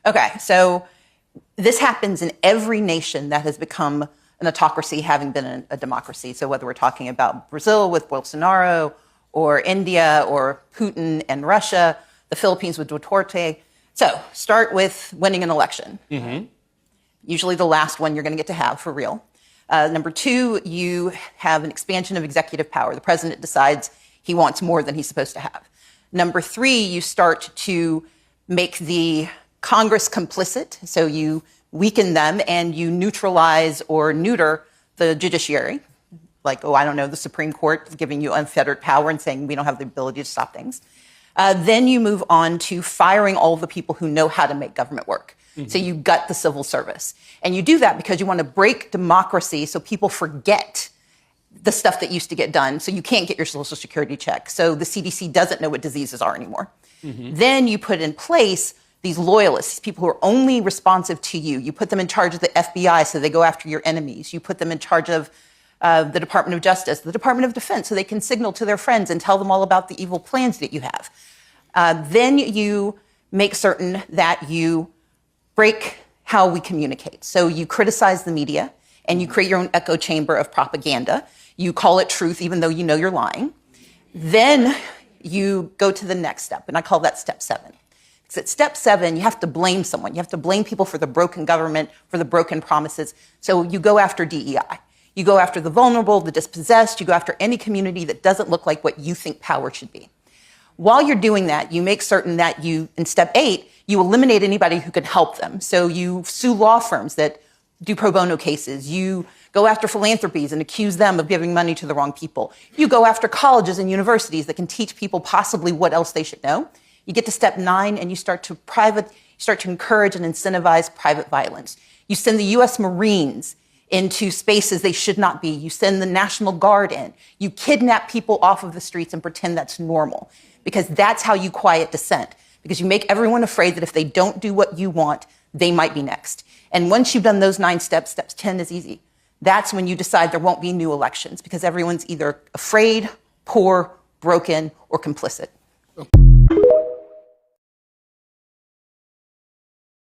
Okay, so this happens in every nation that has become an autocracy, having been a democracy. So whether we're talking about Brazil with Bolsonaro, or India, or Putin and Russia, the Philippines with Duterte. So start with winning an election. Mm-hmm. Usually the last one you're going to get to have for real. Number two, you have an expansion of executive power. The president decides he wants more than he's supposed to have. Number three, you start to make the Congress complicit. So you weaken them and you neutralize or neuter the judiciary. Like, the Supreme Court giving you unfettered power and saying we don't have the ability to stop things. Then you move on to firing all of the people who know how to make government work. Mm-hmm. So you gut the civil service. And you do that because you want to break democracy so people forget the stuff that used to get done. So you can't get your Social Security check. So the CDC doesn't know what diseases are anymore. Mm-hmm. Then you put in place these loyalists, people who are only responsive to you. You put them in charge of the FBI so they go after your enemies. You put them in charge of the Department of Justice, the Department of Defense, so they can signal to their friends and tell them all about the evil plans that you have. Then you make certain that you break how we communicate. So you criticize the media and you create your own echo chamber of propaganda. You call it truth even though you know you're lying. Then you go to the next step, and I call that step 7. Because at step 7, you have to blame someone. You have to blame people for the broken government, for the broken promises. So you go after DEI. You go after the vulnerable, the dispossessed. You go after any community that doesn't look like what you think power should be. While you're doing that, you make certain that in step 8, you eliminate anybody who can help them. So you sue law firms that do pro bono cases. You go after philanthropies and accuse them of giving money to the wrong people. You go after colleges and universities that can teach people possibly what else they should know. You get to step 9 and you start to encourage and incentivize private violence. You send the U.S. Marines into spaces they should not be. You send the National Guard in. You kidnap people off of the streets and pretend that's normal, because that's how you quiet dissent, because you make everyone afraid that if they don't do what you want, they might be next. And once you've done those 9 steps, step 10 is easy. That's when you decide there won't be new elections, because everyone's either afraid, poor, broken, or complicit.